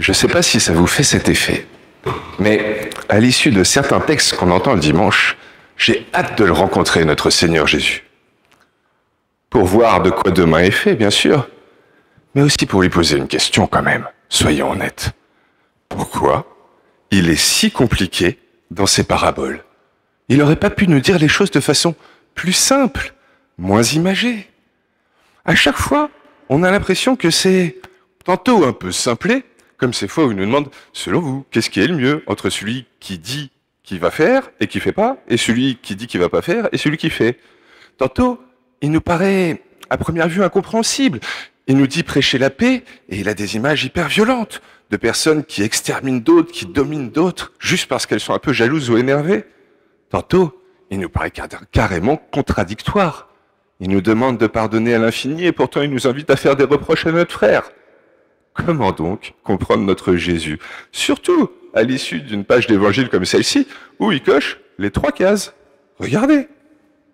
Je ne sais pas si ça vous fait cet effet, mais à l'issue de certains textes qu'on entend le dimanche, j'ai hâte de le rencontrer, notre Seigneur Jésus. Pour voir de quoi demain est fait, bien sûr, mais aussi pour lui poser une question quand même, soyons honnêtes. Pourquoi il est si compliqué dans ses paraboles? Il n'aurait pas pu nous dire les choses de façon plus simple, moins imagée. À chaque fois, on a l'impression que c'est tantôt un peu simplé, comme ces fois où il nous demande, selon vous, qu'est-ce qui est le mieux entre celui qui dit qu'il va faire et qui fait pas, et celui qui dit qu'il va pas faire et celui qui fait. Tantôt, il nous paraît, à première vue, incompréhensible. Il nous dit prêcher la paix, et il a des images hyper violentes, de personnes qui exterminent d'autres, qui dominent d'autres, juste parce qu'elles sont un peu jalouses ou énervées. Tantôt, il nous paraît carrément contradictoire. Il nous demande de pardonner à l'infini, et pourtant il nous invite à faire des reproches à notre frère. Comment donc comprendre notre Jésus? Surtout à l'issue d'une page d'évangile comme celle-ci, où il coche les 3 cases. Regardez.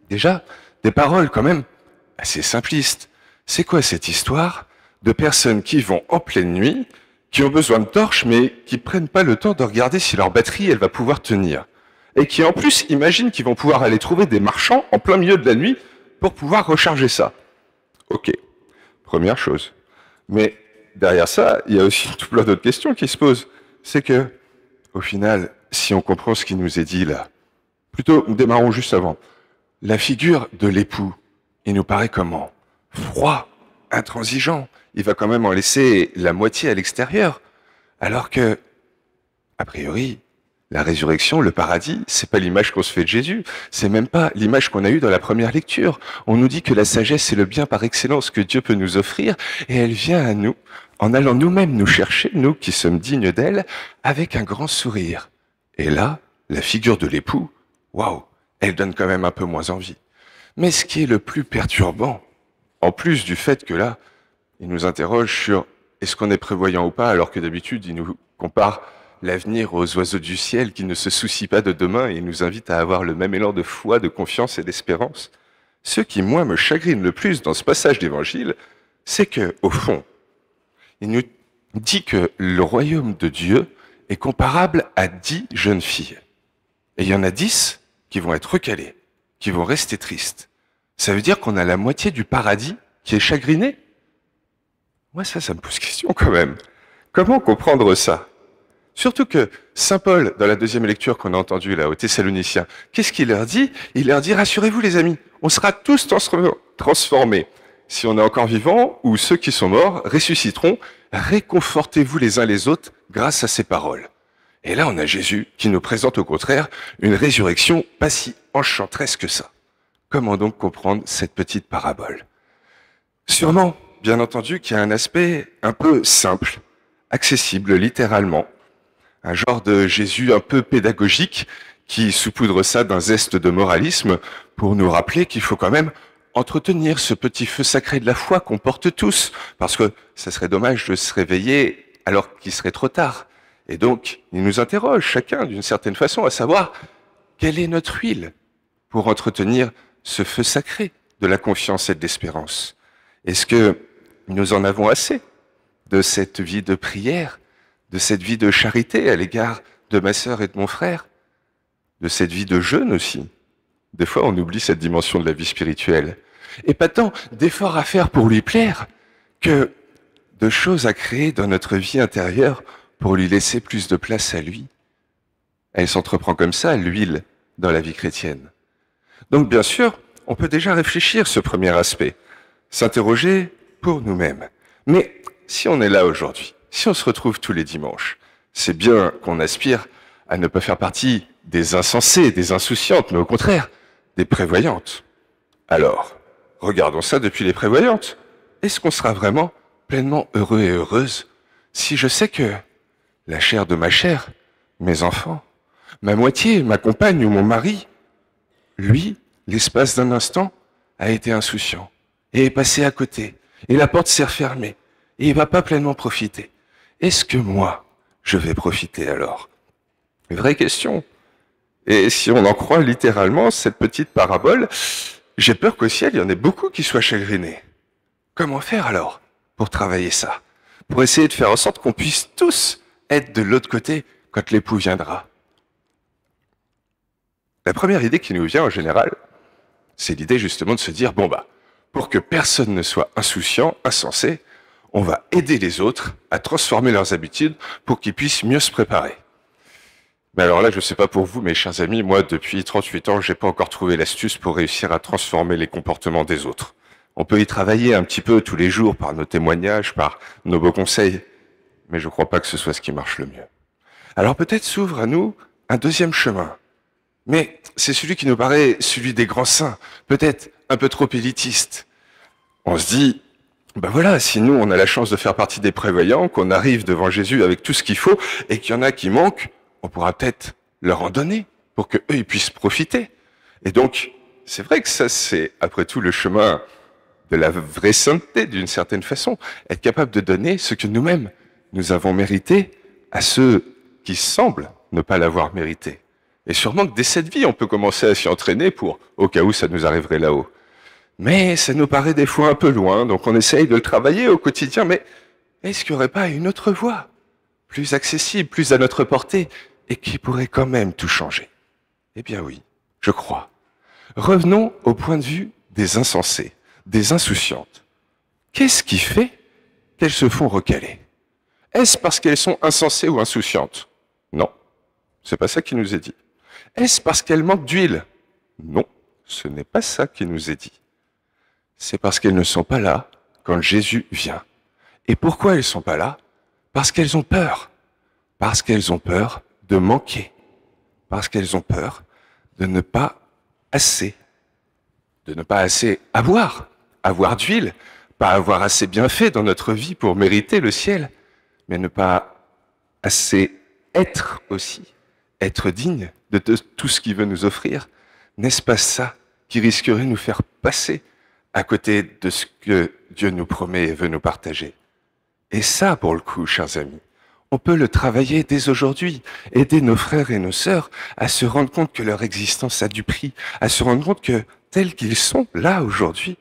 Déjà, des paroles quand même assez simplistes. C'est quoi cette histoire de personnes qui vont en pleine nuit, qui ont besoin de torches, mais qui prennent pas le temps de regarder si leur batterie, elle va pouvoir tenir? Et qui en plus imaginent qu'ils vont pouvoir aller trouver des marchands en plein milieu de la nuit pour pouvoir recharger ça. Ok, première chose. Mais derrière ça, il y a aussi tout plein d'autres questions qui se posent. C'est que, au final, si on comprend ce qui nous est dit là, plutôt, démarrons juste avant. La figure de l'époux, il nous paraît comment? Froid, intransigeant. Il va quand même en laisser la moitié à l'extérieur. Alors que, a priori, la résurrection, le paradis, c'est pas l'image qu'on se fait de Jésus. C'est même pas l'image qu'on a eue dans la première lecture. On nous dit que la sagesse est le bien par excellence que Dieu peut nous offrir, et elle vient à nous en allant nous-mêmes nous chercher, nous qui sommes dignes d'elle, avec un grand sourire. Et là, la figure de l'époux, waouh, elle donne quand même un peu moins envie. Mais ce qui est le plus perturbant, en plus du fait que là, il nous interroge sur est-ce qu'on est prévoyant ou pas, alors que d'habitude, il nous compare l'avenir aux oiseaux du ciel qui ne se soucient pas de demain et nous invite à avoir le même élan de foi, de confiance et d'espérance. Ce qui, moi, me chagrine le plus dans ce passage d'évangile, c'est que, au fond, il nous dit que le royaume de Dieu est comparable à 10 jeunes filles. Et il y en a 10 qui vont être recalées, qui vont rester tristes. Ça veut dire qu'on a la moitié du paradis qui est chagriné? Moi, ça me pose question quand même. Comment comprendre ça? Surtout que Saint Paul, dans la deuxième lecture qu'on a entendue là, aux Thessaloniciens, qu'est-ce qu'il leur dit? Il leur dit, rassurez-vous les amis, on sera tous transformés. Si on est encore vivant, ou ceux qui sont morts ressusciteront, réconfortez-vous les uns les autres grâce à ces paroles. Et là, on a Jésus qui nous présente au contraire une résurrection pas si enchanteresse que ça. Comment donc comprendre cette petite parabole? Sûrement, bien entendu, qu'il y a un aspect un peu simple, accessible littéralement, un genre de Jésus un peu pédagogique qui saupoudre ça d'un zeste de moralisme pour nous rappeler qu'il faut quand même entretenir ce petit feu sacré de la foi qu'on porte tous, parce que ça serait dommage de se réveiller alors qu'il serait trop tard. Et donc, il nous interroge chacun d'une certaine façon à savoir quelle est notre huile pour entretenir ce feu sacré de la confiance et de l'espérance. Est-ce que nous en avons assez de cette vie de prière, de cette vie de charité à l'égard de ma sœur et de mon frère, de cette vie de jeûne aussi? Des fois, on oublie cette dimension de la vie spirituelle. Et pas tant d'efforts à faire pour lui plaire que de choses à créer dans notre vie intérieure pour lui laisser plus de place à lui. Elle s'entreprend comme ça, l'huile, dans la vie chrétienne. Donc bien sûr, on peut déjà réfléchir ce premier aspect, s'interroger pour nous-mêmes. Mais si on est là aujourd'hui, si on se retrouve tous les dimanches, c'est bien qu'on aspire à ne pas faire partie des insensés, des insouciantes, mais au contraire, des prévoyantes. Alors, regardons ça depuis les prévoyantes. Est-ce qu'on sera vraiment pleinement heureux et heureuse si je sais que la chair de ma chair, mes enfants, ma moitié, ma compagne ou mon mari, lui, l'espace d'un instant, a été insouciant et est passé à côté, et la porte s'est refermée, et il va pas pleinement profiter. Est-ce que moi, je vais profiter alors? Vraie question. Et si on en croit littéralement cette petite parabole, j'ai peur qu'au ciel, il y en ait beaucoup qui soient chagrinés. Comment faire alors pour travailler ça? pour essayer de faire en sorte qu'on puisse tous être de l'autre côté quand l'époux viendra. La première idée qui nous vient en général, c'est l'idée justement de se dire, bon bah, pour que personne ne soit insouciant, insensé, on va aider les autres à transformer leurs habitudes pour qu'ils puissent mieux se préparer. Mais alors là, je ne sais pas pour vous, mes chers amis, moi, depuis 38 ans, j'ai pas encore trouvé l'astuce pour réussir à transformer les comportements des autres. On peut y travailler un petit peu tous les jours par nos témoignages, par nos beaux conseils, mais je ne crois pas que ce soit ce qui marche le mieux. Alors peut-être s'ouvre à nous un deuxième chemin. Mais c'est celui qui nous paraît celui des grands saints, peut-être un peu trop élitiste. On se dit, ben voilà, si nous on a la chance de faire partie des prévoyants, qu'on arrive devant Jésus avec tout ce qu'il faut, et qu'il y en a qui manquent, on pourra peut-être leur en donner pour que eux ils puissent profiter. Et donc, c'est vrai que ça c'est après tout le chemin de la vraie sainteté d'une certaine façon, être capable de donner ce que nous-mêmes nous avons mérité à ceux qui semblent ne pas l'avoir mérité. Et sûrement que dès cette vie, on peut commencer à s'y entraîner pour, au cas où ça nous arriverait là-haut. Mais ça nous paraît des fois un peu loin, donc on essaye de le travailler au quotidien, mais est-ce qu'il n'y aurait pas une autre voie, plus accessible, plus à notre portée, et qui pourrait quand même tout changer? Eh bien oui, je crois. Revenons au point de vue des insensés, des insouciantes. Qu'est-ce qui fait qu'elles se font recaler? Est-ce parce qu'elles sont insensées ou insouciantes? Non, c'est pas ça qui nous est dit. Est-ce parce qu'elles manquent d'huile? Non, ce n'est pas ça qui nous est dit. C'est parce qu'elles ne sont pas là quand Jésus vient. Et pourquoi elles ne sont pas là? Parce qu'elles ont peur. Parce qu'elles ont peur de manquer. Parce qu'elles ont peur de ne pas assez avoir d'huile, pas avoir assez bien fait dans notre vie pour mériter le ciel, mais ne pas assez être aussi, être digne de tout ce qu'il veut nous offrir. N'est-ce pas ça qui risquerait de nous faire passer à côté de ce que Dieu nous promet et veut nous partager? Et ça, pour le coup, chers amis, on peut le travailler dès aujourd'hui, aider nos frères et nos sœurs à se rendre compte que leur existence a du prix, à se rendre compte que tels qu'ils sont là aujourd'hui,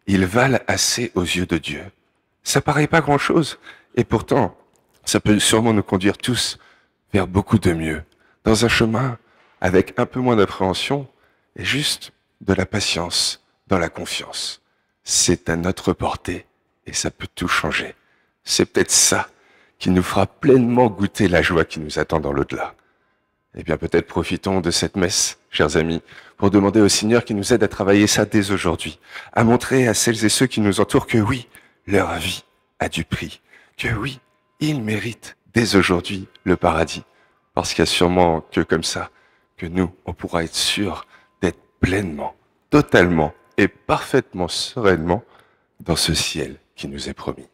ils valent assez aux yeux de Dieu. Ça paraît pas grand-chose, et pourtant, ça peut sûrement nous conduire tous vers beaucoup de mieux, dans un chemin avec un peu moins d'appréhension et juste de la patience, dans la confiance. C'est à notre portée et ça peut tout changer. C'est peut-être ça qui nous fera pleinement goûter la joie qui nous attend dans l'au-delà. Eh bien, peut-être profitons de cette messe, chers amis, pour demander au Seigneur qui nous aide à travailler ça dès aujourd'hui, à montrer à celles et ceux qui nous entourent que oui, leur vie a du prix, que oui, ils méritent dès aujourd'hui le paradis, parce qu'il y a sûrement que comme ça que nous, on pourra être sûrs d'être pleinement, totalement et parfaitement sereinement dans ce ciel qui nous est promis.